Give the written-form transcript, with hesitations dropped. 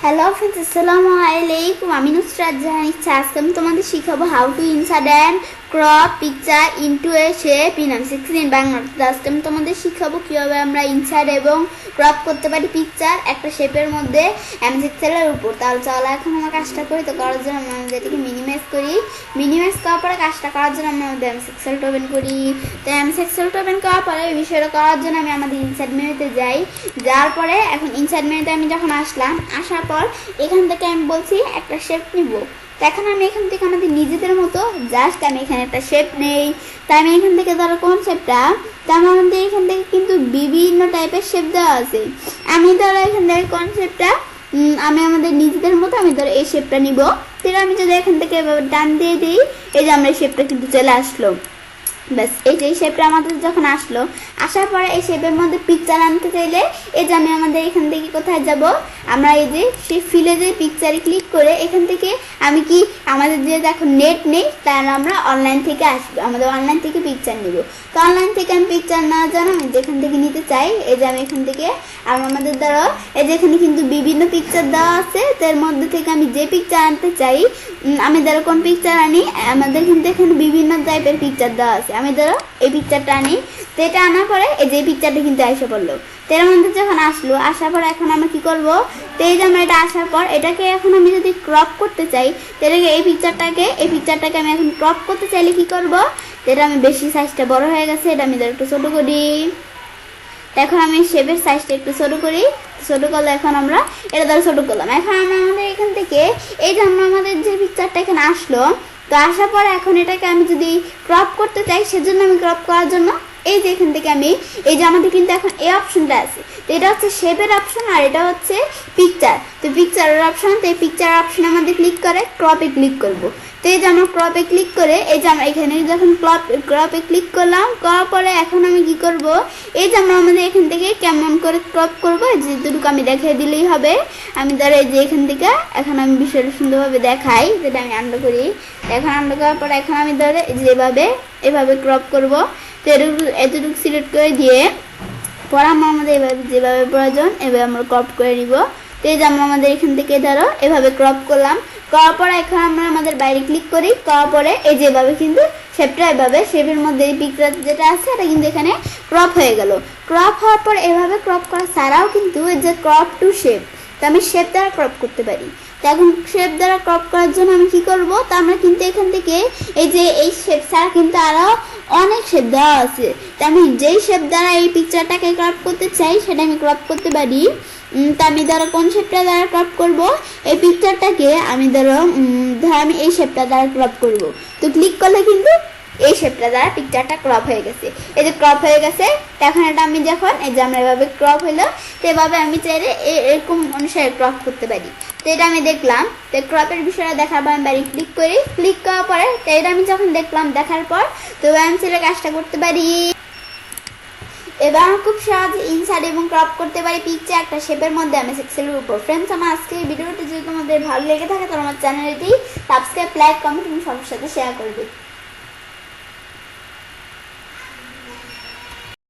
Hello friends, আসসালামু আলাইকুম। আমি নুসরাত জাহান ইচ্ছা। আজকে আমি তোমাদের শিখাবো how to insert and crop picture into a shape in M6 in Bangla. আজকে আমি তোমাদের শিখাবো কীভাবে আমরা ইনসার্ট এবং ক্রপ করতে পারি পিকচার একটা শেপের মধ্যে M6 এর উপর। তাহলে চলো এখন আমরা কাজটা করি। তো করার জন্য আমরা যেটাকে মিনিমাইজ করি। মিনিমাইজ করার পরে কাজটা করার জন্য আমরা আমাদের M6 ওপেন করি। তো M6 ওপেন করার পরে এই বিষয়টা করার জন্য আমি আমাদের ইনসার্ট মেনুতে যাই। যাওয়ার পরে এখন ইনসার্ট মেনুতে আমি যখন আসার পর এখান থেকে আমি বলছি একটা শেপ নিব। তো এখন আমি এখান থেকে আমাদের নিজেদের মতো জাস্ট আমি এখানে একটা শেপ নেই। তাই আমি এখান থেকে ধরো কোন শেপটা, তার আমাদের এখান থেকে কিন্তু বিভিন্ন টাইপের শেপ দেওয়া আছে। আমি ধরো এখান থেকে কোন শেপটা আমি আমাদের নিজেদের মতো আমি ধরো এই শেপটা নিব। ফের আমি যদি এখান থেকে এভাবে টান দিয়ে দিই, এই যে আমরা এই শেপটা কিন্তু চলে আসলো। ব্যাস এই যে শেপটা আমাদের যখন আসার পরে এই শেপের মধ্যে পিকচার আনতে চাইলে এই যে আমি আমাদের এখান থেকে কোথায় যাব, আমরা এই যে সেই ফিলে যে পিকচারে ক্লিক করে এখান থেকে আমি কি আমাদের যেহেতু এখন নেট নেই, তাহলে আমরা অনলাইন থেকে আসবো, আমাদের অনলাইন থেকে পিকচার নিব। তো অনলাইন থেকে আমি পিকচার নেওয়ার জন্য আমি যেখান থেকে নিতে চাই, এই যে আমি এখান থেকে আমাদের দ্বারা এই যে এখানে কিন্তু বিভিন্ন পিকচার দেওয়া আছে। তার মধ্যে থেকে আমি যে পিকচার আনতে চাই, আমি ধরো কোন পিকচার আনি, আমাদের কিন্তু এখানে বিভিন্ন টাইপের পিকচার দেওয়া আছে। আমি ধরো এই পিকচারটা আনি। তো এটা আনার পরে এই যে পিকচারটা কিন্তু এসে পড়লো। তো এর মধ্যে যখন আসার পর এখন আমরা কি করব, তো এই যে আমরা এটা আসার পর এটাকে এখন আমি যদি ক্রপ করতে চাই, তাহলে এই পিকচারটাকে আমি এখন ক্রপ করতে চাইলে কি করব, এটা আমি বেশি সাইজটা বড় হয়ে গেছে, এটা আমি ধরো একটু ছোট করি। এখন আমি শেপের সাইজটা একটু ছোট করি। ছোট করলে এখন আমরা এটা ধরো ছোট করলাম। এখন আমরা আমাদের এখান থেকে এই যে আমরা আমাদের যে পিকচারটা এখানে আসলো, তো আসার পর এখন এটাকে আমি যদি ক্রপ করতে চাই, সেজন্য আমি ক্রপ করার জন্য এই যে এখান থেকে আমি এই যে আমাদের কিন্তু এখন এই অপশনটা আছে। তো এটা হচ্ছে শেপের অপশন আর এটা হচ্ছে পিকচার। তো পিকচারের অপশন, তো এই পিকচার অপশন আমাদের ক্লিক করে ক্রপে ক্লিক করব। তো এই যে আমরা ক্রপে ক্লিক করে এই যে আমরা এখানে যখন ক্রপে ক্লিক করলাম, করার পরে এখন আমি কি করব, এই যে আমরা আমাদের এখান থেকে কেমন করে ক্রপ করবো যেটুকু আমি দেখিয়ে দিলেই হবে। আমি ধরো এই যে এখান থেকে এখন আমি বিষয়টা সুন্দরভাবে দেখাই, যেটা আমি আন্ডার করি। এখন আন্ডার করার পর এখন আমি ধরো যেভাবে এভাবে ক্রপ করব। তো এতটুকু সিলেক্ট করে দিয়ে পরে আমরা আমাদের এভাবে যেভাবে প্রয়োজন এভাবে আমরা ক্রপ করে নিব। তো এই যে আমরা আমাদের এখান থেকে ধরো এভাবে ক্রপ করলাম। করার পরে এখন আমরা আমাদের বাইরে ক্লিক করি। করার পরে এই যেভাবে কিন্তু শেপটা এভাবে শেপের মধ্যে এই পিকচার যেটা আছে এটা কিন্তু এখানে ক্রপ হয়ে গেল। ক্রপ হওয়ার পর এভাবে ক্রপ করা ছাড়াও কিন্তু এই যে ক্রপ টু শেপ, তো আমি শেপ দ্বারা ক্রপ করতে পারি। তো এখন শেপ দ্বারা ক্রপ করার জন্য আমি কি করব, তো আমরা কিন্তু এখান থেকে এই যে এই শেপ ছাড়া কিন্তু আরও অনেক শেপ দেওয়া আছে। তো আমি যেই শেপ দ্বারা এই পিকচারটাকে ক্রপ করতে চাই সেটা আমি ক্রপ করতে পারি। তো আমি ধরো কোন শেপটা দ্বারা ক্রপ করব, এই পিকচারটাকে আমি ধরো আমি এই শেপটা দ্বারা ক্রপ করব। তো ক্লিক করলে কিন্তু এই শেপটা দ্বারা পিকচারটা ক্রপ হয়ে গেছে। এই যে ক্রপ হয়ে গেছে। এখন এটা আমি যখন এই যে আমরা এভাবে ক্রপ হলো, তো এভাবে আমি চাইলে এরকম অনুসারে ক্রপ করতে পারি। তো এটা আমি দেখলাম। তো ক্রপের বিষয়টা দেখার পর আমি বাড়ি ক্লিক করি। ক্লিক করার পরে তো এটা আমি যখন দেখলাম, দেখার পর তো আমি চাইলে কাজটা করতে পারি। এবার খুব সহজে ইনসার্ট এবং ক্রপ করতে পারি পিকচার একটা শেপের মধ্যে M6 এর উপর। ফ্রেন্ডস, আমার আজকে এই ভিডিওটি যদি তোমাদের ভালো লেগে থাকে তাহলে আমার চ্যানেলটি সাবস্ক্রাইব, লাইক, কমেন্ট এবং সবার সাথে শেয়ার করবে।